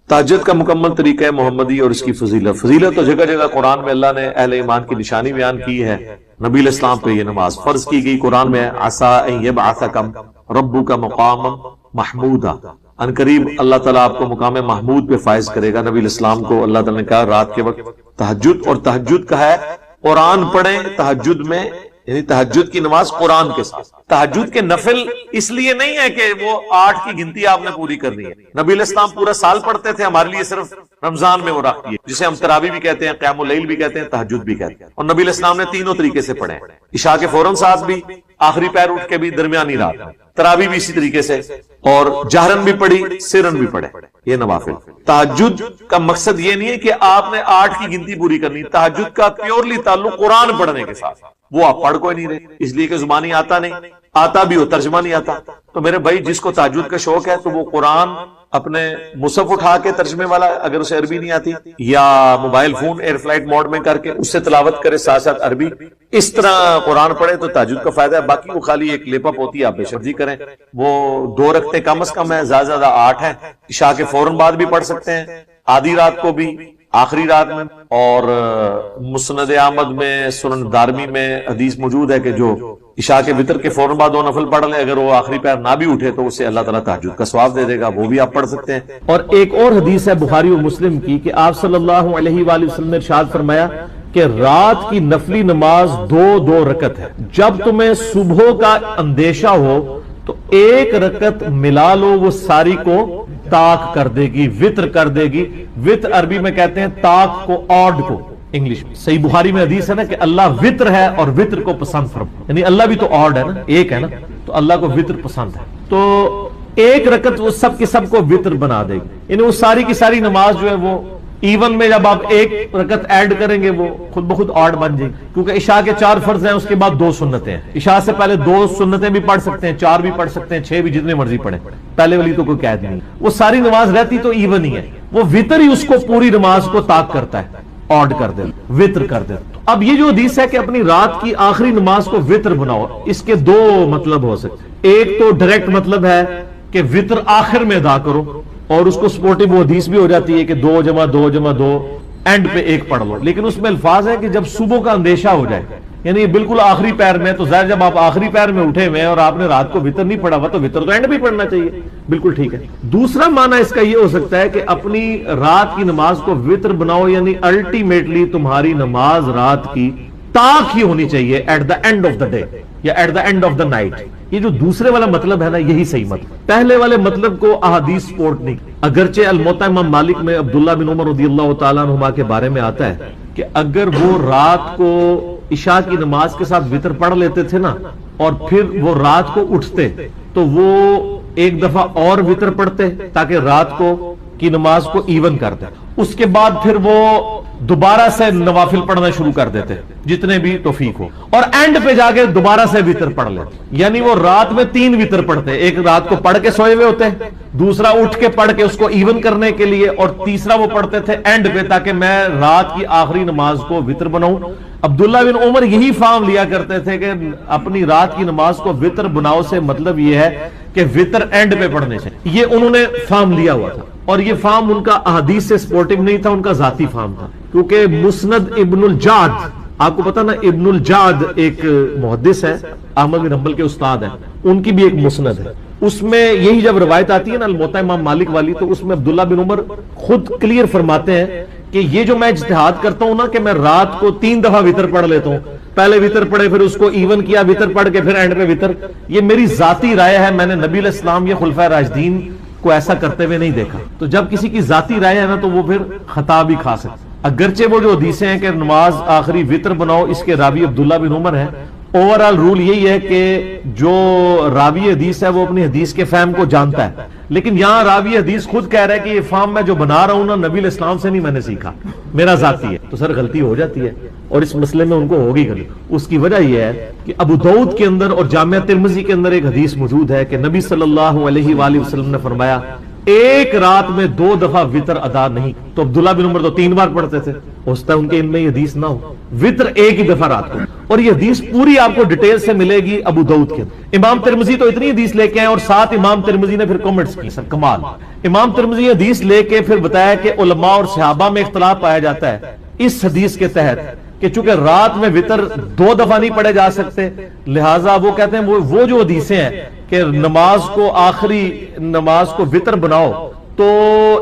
تہجد کا مکمل طریقہ محمدی اور اس کی فضیلت تو جگہ جگہ قرآن میں اللہ نے اہل ایمان کی نشانی بیان کی ہے. نبی علیہ السلام پہ یہ نماز فرض کی گئی. قرآن میں عسیٰ ان یبعثکم ربک مقاما محمودا، ان قریب اللہ تعالیٰ آپ کو مقام محمود پہ فائز کرے گا. نبی علیہ السلام کو اللہ تعالیٰ نے کہا رات کے وقت تہجد، اور تہجد کا ہے قرآن پڑھیں تہجد میں، یعنی تہجد کی نماز قرآن کے ساتھ. تہجد کے نفل اس لیے نہیں ہے کہ وہ 8 کی گنتی آپ نے پوری کرنی ہے. نبی علیہ السلام پورا سال پڑھتے تھے، ہمارے لیے صرف رمضان میں وہ رکھتی ہے، جسے ہم تراویح بھی کہتے ہیں، قیام اللیل بھی کہتے ہیں، تہجد بھی کہتے ہیں. اور نبی علیہ السلام نے تینوں طریقے سے پڑھے، عشاء کے فوراً ساتھ بھی، آخری پیر اٹھ کے بھی، درمیانی رات میں. تراویح بھی اسی طریقے سے، اور جہرن بھی پڑھی، سرن بھی پڑھے. یہ نوافل. تہجد کا مقصد یہ نہیں ہے کہ آپ نے 8 کی گنتی پوری کرنی. تہجد کا پیورلی تعلق قرآن پڑھنے کے ساتھ، وہ آپ پڑھ کوئی نہیں رہے، اس لیے کہ زبانی آتا نہیں، آتا بھی ہو ترجمہ نہیں آتا. تو میرے بھائی جس کو تہجد کا شوق ہے تو وہ قرآن اپنے مصحف اٹھا کے ترجمے والا، اگر اسے عربی نہیں آتی، یا mobile phone air flight mode میں کر کے اس سے تلاوت کرے ساتھ ساتھ عربی، اس طرح قرآن پڑھے تو تہجد کا فائدہ ہے. باقی وہ خالی ایک لیپ اپ ہوتی ہے، آپ بے شرطی کریں. وہ 2 رکعتیں کم از کم ہے، زیادہ زیادہ 8 ہیں. عشاء کے فوراً بعد بھی پڑھ سکتے ہیں، آدھی رات کو بھی، آخری رات میں. اور مسند احمد میں، سنن دارمی میں حدیث موجود ہے کہ جو عشاء کے وتر کے فوراً بعد 2 نفل پڑھ لیں، اگر وہ آخری پیر نہ بھی اٹھے تو اسے اللہ تعالیٰ تہجد کا ثواب دے دے گا، وہ بھی آپ پڑھ سکتے ہیں. اور ایک اور حدیث ہے بخاری و مسلم کی کہ آپ صلی اللہ علیہ وآلہ وسلم نے ارشاد فرمایا کہ رات کی نفلی نماز 2 رکعت ہے. جب تمہیں صبح کا اندیشہ ہو تو 1 رکعت ملا لو، وہ ساری کو تاک کر دے گی، وطر کر دے گی. وطر عربی میں کہتے ہیں تاک کو، آڈ کو انگلش میں. صحیح بخاری میں حدیث ہے نا کہ اللہ وطر ہے اور وطر کو پسند فرما، یعنی اللہ بھی تو آڈ ہے نا، ایک ہے نا، تو اللہ کو وطر پسند ہے. تو 1 رکعت وہ سب کے سب کو وطر بنا دے گی، یعنی وہ ساری کی ساری نماز جو ہے وہ ایون میں جب آپ 1 رکعت ایڈ کریں گے وہ خود بخود آڈ بن جائے گی. کیونکہ عشاء کے 4 فرض ہیں، اس کے بعد 2 سنتیں ہیں. عشاء سے پہلے 2 سنتیں بھی پڑھ سکتے ہیں، 4 بھی پڑھ سکتے ہیں، 6 بھی، جتنے مرضی پڑھیں. پہلے والی تو کوئی قید نہیں. وہ ساری نماز رہتی تو ایون ہی ہے، وہ وطر ہی اس کو پوری نماز کو طاق کرتا ہے، آڈ کر دے، وطر کر دے. اب یہ جو حدیث ہے کہ اپنی رات کی آخری نماز کو وطر بناؤ، اس کے 2 مطلب ہو سکتے ہیں. ایک تو ڈائریکٹ مطلب ہے کہ وطر آخر میں ادا کرو، اور اس کو سپورٹو وہ حدیث بھی ہو جاتی ہے کہ 2 جمع 2 جمع 2 اینڈ پہ 1 پڑھ لو. لیکن اس میں الفاظ ہے کہ جب صبح کا اندیشہ ہو جائے، یعنی بالکل آخری پیر میں، تو ظاہر جب آپ آخری پیر میں اٹھے ہوئے اور آپ نے رات کو وطر نہیں پڑھا ہوا تو وطر تو اینڈ بھی پڑھنا چاہیے. بالکل ٹھیک ہے. دوسرا معنی اس کا یہ ہو سکتا ہے کہ اپنی رات کی نماز کو وطر بناؤ، یعنی الٹیمیٹلی تمہاری نماز رات کی طاق ہی ہونی چاہیے at the end of the day یا at the end of the night. یہ جو دوسرے والا مطلب ہے نا، یہی صحیح مطلب. پہلے والے مطلب کو احادیث سپورٹ نہیں. اگرچہ الموطا امام مالک میں عبداللہ بن عمر رضی اللہ تعالیٰ عنہما کے بارے میں آتا ہے کہ اگر وہ رات کو عشاء کی نماز کے ساتھ وطر پڑھ لیتے تھے نا، اور پھر وہ رات کو اٹھتے تو وہ 1 دفعہ اور وطر پڑھتے تاکہ رات کو کی نماز کو ایون کر دیں. اس کے بعد پھر وہ دوبارہ سے نوافل پڑھنا شروع کر دیتے جتنے بھی توفیق ہو، اور اینڈ پہ جا کے دوبارہ سے وطر پڑھ لیتے. یعنی وہ رات میں 3 وطر پڑھتے، ایک رات کو پڑھ کے سوئے ہوئے ہوتے، دوسرا اٹھ کے پڑھ کے اس کو ایون کرنے کے لیے، اور تیسرا وہ پڑھتے تھے اینڈ پہ تاکہ میں رات کی آخری نماز کو وطر بناؤں. عبداللہ بن عمر یہی فارم لیا کرتے تھے کہ اپنی رات کی نماز کو وطر بناؤ سے مطلب یہ ہے کہ وطر اینڈ پہ پڑھنے سے. یہ انہوں نے فارم لیا ہوا تھا، اور یہ فارم ان کا احادیث سے سپورٹنگ نہیں تھا، ان کا ذاتی فارم تھا. کیونکہ مسند ابن الجعد، آپ کو پتا نا ابن الجعد ایک محدث ہے، احمد بن حنبل کے استاد ہیں، ان کی بھی ایک مسند ہے. اس میں یہی جب روایت آتی ہے نا الموطا امام مالک والی، تو اس میں عبداللہ بن عمر خود کلیئر فرماتے ہیں کہ یہ جو میں اجتہاد کرتا ہوں نا کہ میں رات کو 3 دفعہ وطر پڑھ لیتا ہوں، پہلے وطر پڑھے پھر اس کو ایون کیا، وطر پڑھ کے پھر اینڈ پہ وطر، یہ میری ذاتی رائے ہے. میں نے نبی علیہ السلام یا خلفائے راشدین کو ایسا کرتے ہوئے نہیں دیکھا. تو جب کسی کی ذاتی رائے ہے نا تو وہ پھر خطا بھی کھا سکتا. اگرچہ وہ جو حدیثیں ہیں کہ نماز آخری وطر بناؤ، اس کے راوی عبداللہ بن عمر ہیں، اوورال رول یہی ہے کہ جو راوی حدیث ہے وہ اپنی حدیث کے فہم کو جانتا ہے. لیکن یہاں راوی حدیث خود کہہ رہا ہے کہ یہ فہم میں جو بنا رہا ہوں نا نبی علیہ السلام سے نہیں میں نے سیکھا، میرا ذاتی ہے. تو سر غلطی ہو جاتی ہے، اور اس مسئلے میں ان کو ہوگی غلطی. اس کی وجہ یہ ہے کہ ابو داؤد کے اندر اور جامعہ ترمذی کے اندر ایک حدیث موجود ہے کہ نبی صلی اللہ علیہ وآلہ وسلم نے فرمایا ایک رات میں 2 دفعہ وطر ادا نہیں. تو عبداللہ بن عمر تو 3 بار پڑھتے تھے، ہو سکتا ہے ان کے ان میں یہ حدیث نہ ہو. وطر ایک ہی دفعہ رات کو. اور یہ حدیث پوری آپ کو ڈیٹیل سے ملے گی ابو داؤد کے. امام ترمذی تو اتنی حدیث لے کے آئے اور ساتھ امام ترمذی نے پھر کمنٹس کی. سر کمال. امام ترمذی حدیث لے کے پھر بتایا کہ علماء اور صحابہ میں اختلاف پایا جاتا ہے اس حدیث کے تحت کہ چونکہ رات میں وطر 2 دفعہ نہیں پڑھے جا سکتے، لہٰذا وہ کہتے ہیں وہ جو حدیثیں ہیں کہ نماز کو آخری نماز کو وطر بناؤ، تو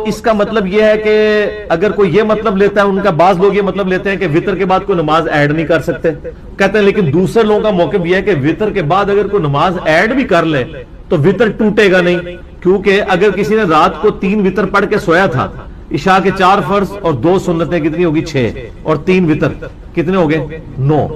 اس کا مطلب یہ ہے کہ اگر کوئی یہ مطلب لیتا ہے، ان کا بعض لوگ یہ مطلب لیتے ہیں کہ وطر کے بعد کوئی نماز ایڈ نہیں کر سکتے. کہتے ہیں لیکن دوسرے لوگوں کا موقف یہ ہے کہ وطر کے بعد اگر کوئی نماز ایڈ بھی کر لے تو وطر ٹوٹے گا نہیں، کیونکہ اگر کسی نے رات کو 3 وطر پڑھ کے سویا تھا، عشاء کے 4 فرض اور 2 سنتیں کتنی ہوگی 6 اور 3 وطر کتنے ہو گئے 9.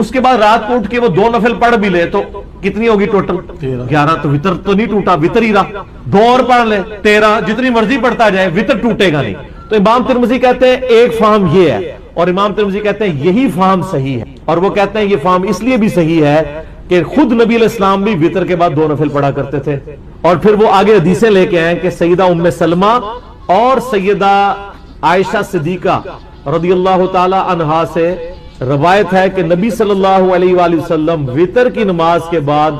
اس کے بعد رات کو اٹھ کے وہ 2 نفل پڑھ بھی لے تو کتنی ہوگی ٹوٹل 11. تو وطر تو نہیں ٹوٹا، وطر ہی رہا. 2 اور پڑھ لے 13، جتنی مرضی پڑھتا جائے وطر ٹوٹے گا نہیں. تو امام ترمذی کہتے ہیں ایک فہم یہ ہے، اور امام ترمذی کہتے ہیں یہی فہم صحیح ہے. اور وہ کہتے ہیں یہ فہم اس لیے بھی صحیح ہے کہ خود نبی علیہ السلام بھی وطر کے بعد 2 نفل پڑھا کرتے تھے. اور پھر وہ آگے حدیثیں لے کے آئے کہ سیدہ ام سلمہ اور سیدہ عائشہ صدیقہ رضی اللہ تعالی عنہا سے روایت ہے کہ نبی صلی اللہ علیہ وآلہ وسلم وطر کی نماز کے بعد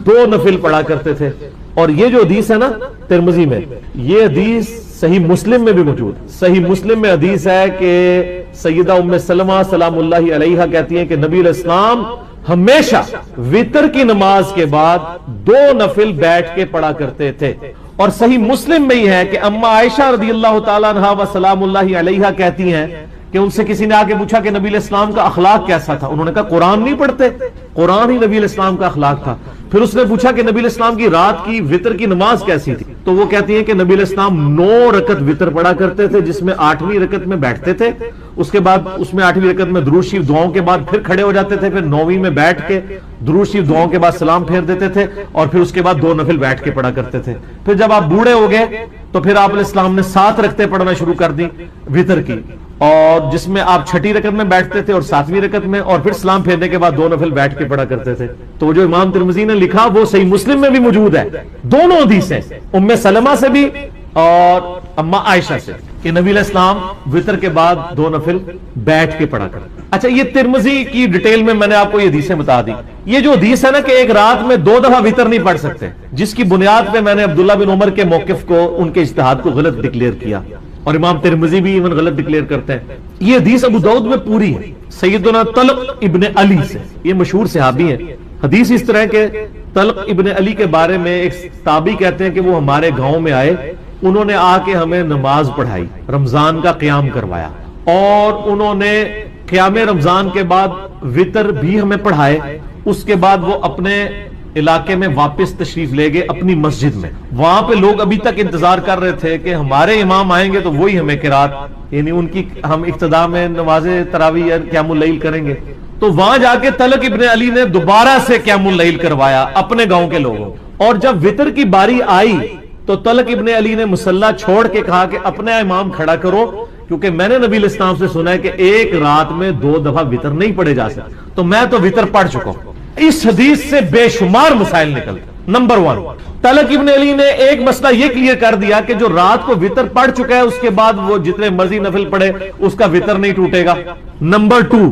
2 نفل پڑھا کرتے تھے. اور یہ جو حدیث ہے نا ترمذی میں، یہ حدیث صحیح مسلم میں بھی موجود. صحیح مسلم میں حدیث ہے کہ سیدہ ام سلمہ سلام اللہ علیہا کہتی ہیں کہ نبی علیہ السلام ہمیشہ وطر کی نماز کے بعد 2 نفل بیٹھ کے پڑھا کرتے تھے. اور صحیح مسلم میں ہی ہے کہ اما عائشہ رضی اللہ تعالیٰ عنہا و سلام اللہ علیہا کہتی ہیں کہ ان سے کسی نے آ کے پوچھا کہ نبی علیہ السلام کا اخلاق کیسا تھا. انہوں نے کہا قرآن نہیں پڑھتے، قرآن ہی نبی علیہ السلام کا اخلاق تھا. پھر اس نے پوچھا کہ نبی علیہ السلام کی رات کی وطر کی نماز کیسی تھی، تو وہ کہتی ہیں کہ نبی علیہ السلام 9 رکعت وطر پڑھا کرتے تھے، جس میں 8ویں رکعت میں بیٹھتے تھے. اس کے بعد اس میں 8ویں رکعت میں درود شریف دعاؤں کے بعد پھر کھڑے ہو جاتے تھے، پھر 9ویں میں بیٹھ کے درود شریف دعاؤں کے بعد سلام پھیر دیتے تھے، اور پھر اس کے بعد 2 نفل بیٹھ کے پڑھا کرتے تھے. پھر جب آپ بوڑھے ہو گئے تو پھر آپ علیہ السلام نے 7 رکعتیں پڑھنا شروع کر دی وطر کی، اور جس میں آپ 6ٹھی رکعت میں بیٹھتے تھے اور 7ویں رکعت میں، اور پھر سلام پھیرنے کے بعد 2 نفل بیٹھ کے پڑھا کرتے تھے. تو جو امام ترمذی نے لکھا وہ صحیح مسلم میں بھی موجود ہے، دونوں حدیثیں ام سلمہ سے بھی اور اما عائشہ سے، کہ نبی علیہ السلام وطر کے بعد 2 نفل بیٹھ کے پڑھا کرتے. اچھا، یہ ترمذی کی ڈیٹیل میں نے آپ کو یہ حدیثیں بتا دی. یہ جو حدیث ہے نا کہ ایک رات میں 2 دفعہ وطر نہیں پڑھ سکتے، جس کی بنیاد پہ میں نے عبداللہ بن عمر کے موقف کو، ان کے اجتہاد کو غلط ڈکلیئر کیا، اور امام ترمذی بھی ایون غلط ڈکلیئر کرتے ہیں. یہ حدیث ابو داؤد میں پوری ہے سیدنا طلق ابن علی سے. یہ مشہور صحابی ہیں. حدیث اس طرح کہ طلق ابن علی کے بارے میں ایک تابعی کہتے ہیں کہ وہ ہمارے گاؤں میں آئے، انہوں نے آ کے ہمیں نماز پڑھائی، رمضان کا قیام کروایا، اور انہوں نے قیام رمضان کے بعد وطر بھی ہمیں پڑھائے. اس کے بعد وہ اپنے علاقے میں واپس تشریف لے گئے اپنی مسجد میں. وہاں پہ لوگ ابھی تک انتظار کر رہے تھے کہ ہمارے امام آئیں گے تو وہی ہمیں قرات، یعنی ان کی ہم ابتدا میں نماز تراویح یا قیام اللیل کریں گے. تو وہاں جا کے طلق ابن علی نے دوبارہ سے قیام اللیل کروایا اپنے گاؤں کے لوگوں. اور جب وطر کی باری آئی تو طلق ابن علی نے مصلی چھوڑ کے کہا کہ اپنا امام کھڑا کرو، کیونکہ میں نے نبی علیہ السلام سے سنا ہے کہ ایک رات میں 2 دفعہ وطر نہیں پڑھے جا سکتے، تو میں تو وطر پڑھ چکا ہوں. اس حدیث سے بے شمار مسائل نکلتے. نمبر 1، طلق ابن علی نے ایک مسئلہ یہ کلیئر کر دیا کہ جو رات کو وطر پڑھ چکا ہے اس کے بعد وہ جتنے مرضی نفل پڑھے اس کا وطر نہیں ٹوٹے گا. نمبر 2،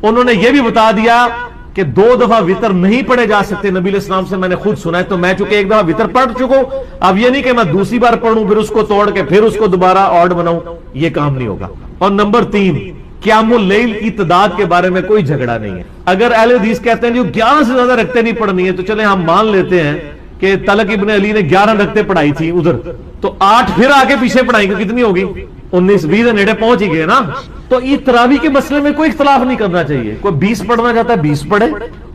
انہوں نے یہ بھی بتا دیا کہ 2 دفعہ وطر نہیں پڑھے جا سکتے. نبی علیہ السلام سے میں نے خود سنا ہے، تو میں چونکہ ایک دفعہ وطر پڑھ چکا ہوں، اب یہ نہیں کہ میں دوسری بار پڑھوں پھر اس کو توڑ کے پھر اس کو دوبارہ آڈ بناؤں، یہ کام نہیں ہوگا. اور نمبر 3، قیام اللیل کی تعداد کے بارے میں کوئی جھگڑا نہیں ہے. اگر اہل حدیث کہتے ہیں جو 11 سے زیادہ رکھتے نہیں پڑھنی ہے، تو چلیں ہم مان لیتے ہیں کہ طلق ابن علی نے 11 رکھتے پڑھائی تھی ادھر، تو 8 پھر آگے پیچھے پڑھائیں گے، کتنی ہوگی 19-20 نیڑے پہنچ ہی گئے نا. تو یہ تراویح کے مسئلے میں کوئی اختلاف نہیں کرنا چاہیے. کوئی 20 پڑھنا چاہتا ہے 20 پڑھے.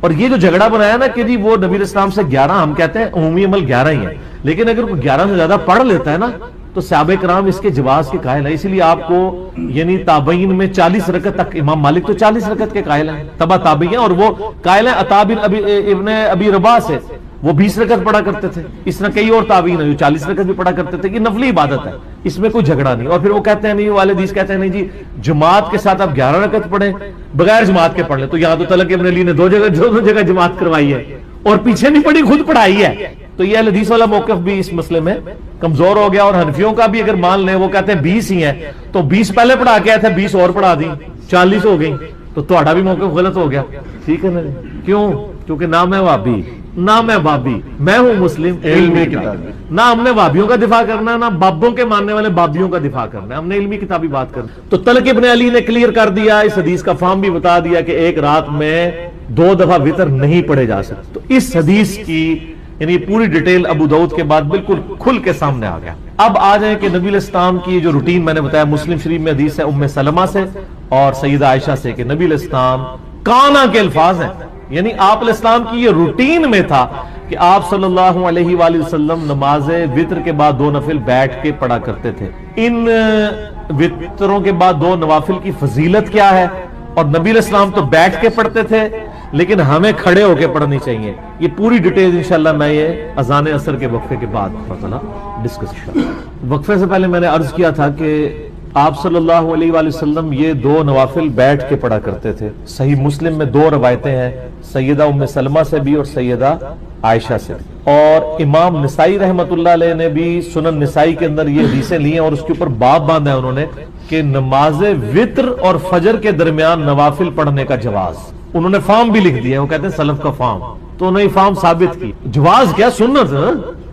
اور یہ جو جھگڑا بنایا نا کہ جی وہ نبی علیہ السلام سے 11، ہم کہتے ہیں عمومی عمل 11 ہی ہے، لیکن اگر کوئی 11 سے زیادہ پڑھ لیتا ہے نا تو صحابہ کرام اس کے جواز کے قائل ہیں. اسی لیے آپ کو یعنی تابعین میں 40 رکعت تک، امام مالک تو 40 رکعت کے قائل ہیں، تبع تابعین ہیں، اور وہ قائل ہیں عطا بن ابن ابی رباح سے، وہ 20 رکعت پڑھا کرتے تھے. اس طرح کئی اور تابعین ہیں جو 40 رکعت بھی پڑھا کرتے تھے. یہ نفلی عبادت ہے، اس میں کوئی جھگڑا نہیں. اور پھر وہ کہتے ہیں نہیں، والے حدیث کہتے ہیں نہیں جی جماعت کے ساتھ آپ 11 رکعت پڑھیں، بغیر جماعت کے پڑھ لیں. تو یہاں تو طلق ابن علی نے 2 جگہ جماعت کروائی ہے اور پیچھے نہیں پڑھی، خود پڑھائی ہے. تو یہ اہل حدیث والا موقف بھی اس مسئلے میں کمزور ہو گیا. اور حنفیوں کا بھی اگر مان لیں، وہ کہتے ہیں 20 ہی ہیں، تو 20 پہلے پڑھا کے آئے تھے، 20 اور پڑھا دی، 40 ہو گئی، تو تہاڈا بھی موقف غلط ہو گیا. ٹھیک ہے نا؟ کیوں؟ کیونکہ نہ میں وہابی، نہ میں بابی، میں ہوں مسلم علمی کتاب. نہ ہم نے وہابیوں کا دفاع کرنا ہے، نہ بابوں کے ماننے والے بابیوں کا دفاع کرنا ہے، ہم نے علمی کتابی بات کرنا. تو طلق ابن علی نے کلیئر کر دیا، اس حدیث کا فہم بھی بتا دیا کہ ایک رات میں 2 دفعہ وتر نہیں پڑھے جا سکتے. تو اس حدیث کی یعنی پوری ڈیٹیل ابو داؤد کے بعد بالکل کھل کے سامنے آ گیا. اب آ جائیں کہ نبی علیہ السلام کی جو روٹین میں نے بتایا، مسلم شریف میں حدیث ہے ام سلمہ سے اور سیدہ عائشہ سے کہ نبی علیہ السلام کانا کے الفاظ ہیں، یعنی آپ علیہ السلام کی یہ روٹین میں تھا کہ آپ صلی اللہ علیہ وآلہ وسلم نماز وتر کے بعد 2 نفل بیٹھ کے پڑھا کرتے تھے. ان وتروں کے بعد 2 نوافل کی فضیلت کیا ہے؟ اور نبی علیہ السلام تو بیٹھ کے پڑھتے تھے، لیکن ہمیں کھڑے ہو کے پڑھنی چاہیے. یہ پوری ڈیٹیل انشاءاللہ میں یہ اذان عصر کے وقفے کے بعد ڈسکس کروں. وقفے سے پہلے میں نے عرض کیا تھا کہ آپ صلی اللہ علیہ وآلہ وسلم یہ 2 نوافل بیٹھ کے پڑھا کرتے تھے. صحیح مسلم میں 2 روایتیں ہیں، سیدہ ام سلمہ سے بھی اور سیدہ عائشہ سے بھی. اور امام نسائی رحمت اللہ علیہ نے بھی سنن نسائی کے اندر یہ حدیثیں لی ہیں اور اس کے اوپر باب باندھا ہے انہوں نے کہ نماز وتر اور فجر کے درمیان نوافل پڑھنے کا جواز. انہوں نے فارم بھی لکھ دیا، وہ کہتے ہیں سلف کا فارم. تو انہوں نے فارم ثابت کی، جواز کیا سنت،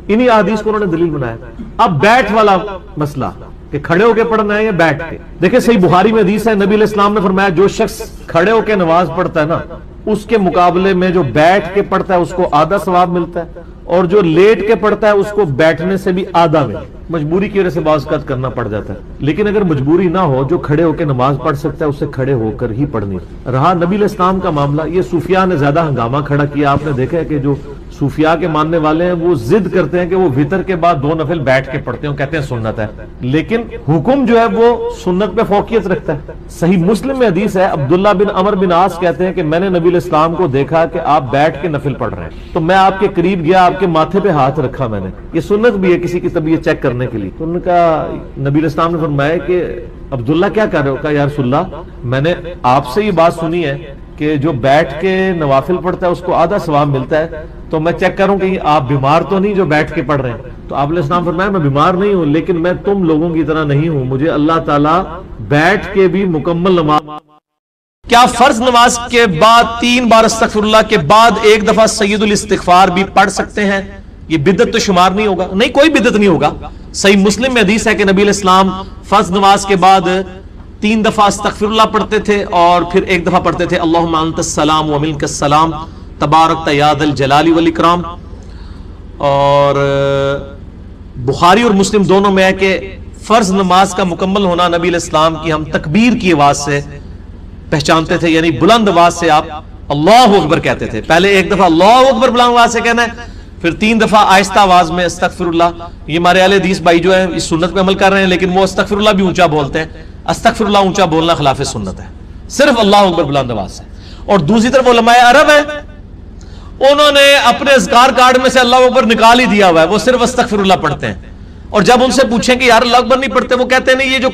انہی احادیث کو انہوں نے دلیل بنایا. اب بیٹھ والا مسئلہ کہ کھڑے ہو کے پڑھنا ہے یا بیٹھ کے. دیکھیں صحیح بخاری میں حدیث ہے، نبی علیہ السلام نے فرمایا جو شخص کھڑے ہو کے نماز پڑھتا ہے نا، اس کے مقابلے میں جو بیٹھ کے پڑھتا ہے اس کو آدھا ثواب ملتا ہے، اور جو لیٹ کے پڑھتا ہے اس کو بیٹھنے سے بھی آدھا ملتا ہے. مجبوری کی وجہ سے بعض اوقات کرنا پڑ جاتا ہے، لیکن اگر مجبوری نہ ہو، جو کھڑے ہو کے نماز پڑھ سکتا ہے اسے کھڑے ہو کر ہی پڑھنی. رہا نبی علیہ السلام کا معاملہ، یہ صوفیاء نے زیادہ ہنگامہ کھڑا کیا. آپ نے دیکھا ہے کہ جو صوفیاء کے ماننے والے ہیں وہ ضد کرتے ہیں کہ وہ وتر کے بعد 2 نفل بیٹھ کے پڑھتے ہیں، کہتے ہیں سنت ہے، لیکن حکم جو ہے وہ سنت پہ فوقیت رکھتا ہے. صحیح مسلم میں حدیث ہے، عبداللہ بن عمر بن عاص کہتے ہیں کہ میں نے نبی علیہ السلام کو دیکھا کہ آپ بیٹھ کے نفل پڑھ رہے ہیں، تو میں آپ کے قریب گیا، آپ کے ماتھے پہ ہاتھ رکھا. میں نے یہ سنت بھی ہے کسی کی طبیعت چیک کرنے کے لیے. تو ان کا نبی علیہ السلام نے فرمایا کہ عبداللہ کیا کر رہے ہو؟ کہا یا رسول اللہ میں نے آپ سے یہ بات سنی ہے کہ جو بیٹھ کے نوافل پڑھتا ہے اس کو آدھا ثواب ملتا ہے، تو میں چیک کروں کہ آپ بیمار تو نہیں جو بیٹھ کے پڑھ رہے ہیں. تو آپ علیہ السلام فرمایا میں بیمار نہیں ہوں، لیکن میں تم لوگوں کی طرح نہیں ہوں، مجھے اللہ تعالیٰ بیٹھ کے بھی مکمل نماز. کیا فرض نماز کے بعد 3 بار استغفر اللہ کے بعد 1 دفعہ سید الاستغفار بھی پڑھ سکتے ہیں؟ یہ بدعت تو شمار نہیں ہوگا. نہیں، کوئی بدعت نہیں ہوگا. صحیح مسلم میں حدیث ہے کہ نبی علیہ السلام فرض نماز کے بعد 3 دفعہ استغفر اللہ پڑھتے تھے اور پھر 1 دفعہ پڑھتے تھے اللہم انت السلام و منک السلام تبارکت یا ذا الجلال والاکرام. اور بخاری اور مسلم دونوں میں ہے کہ فرض نماز کا مکمل ہونا نبی علیہ السلام کی ہم تکبیر کی آواز سے پہچانتے تھے، یعنی بلند آواز سے آپ اللہ اکبر کہتے تھے. پہلے 1 دفعہ اللہ اکبر بلند آواز سے کہنا ہے، پھر 3 دفعہ آہستہ آواز میں استغفر اللہ. یہ ہمارے اہل حدیث بھائی جو ہیں اس سنت پہ عمل کر رہے ہیں، لیکن وہ استغفر اللہ بھی اونچا بولتے ہیں. استغفر اللہ اونچا بولنا خلاف سنت ہے، صرف اللہ اکبر بلند آواز سے. اور دوسری طرف علماء عرب ہیں، انہوں نے اپنے اذکار کارڈ میں سے اللہ اکبر نکال ہی دیا ہوا ہے، وہ صرف استغفر اللہ پڑھتے ہیں. اور جب ان سے پوچھیں کہ یار اللہ اکبر نہیں پڑھتے، وہ کہتے ہیں نہیں، یہ جو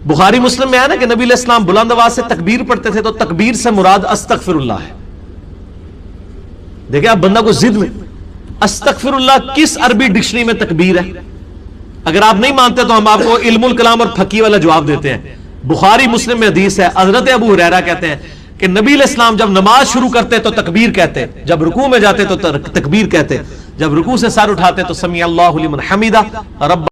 بخاری مسلم میں ہے نا کہ نبی علیہ السلام بلند آواز سے تکبیر پڑھتے تھے، تو تکبیر سے مراد استغفر اللہ ہے. دیکھیں آپ بندہ کو ضد میں، استغفر اللہ کس عربی ڈکشنری میں تکبیر ہے؟ اگر آپ نہیں مانتے تو ہم آپ کو علم الکلام اور فقہ والا جواب دیتے ہیں. بخاری مسلم میں حدیث ہے، حضرت ابو ہریرہ کہتے ہیں کہ نبی علیہ السلام جب نماز شروع کرتے تو تکبیر کہتے، جب رکوع میں جاتے تو تکبیر کہتے، جب رکوع سے سر اٹھاتے تو سمیع اللہ لمن حمیدہ رب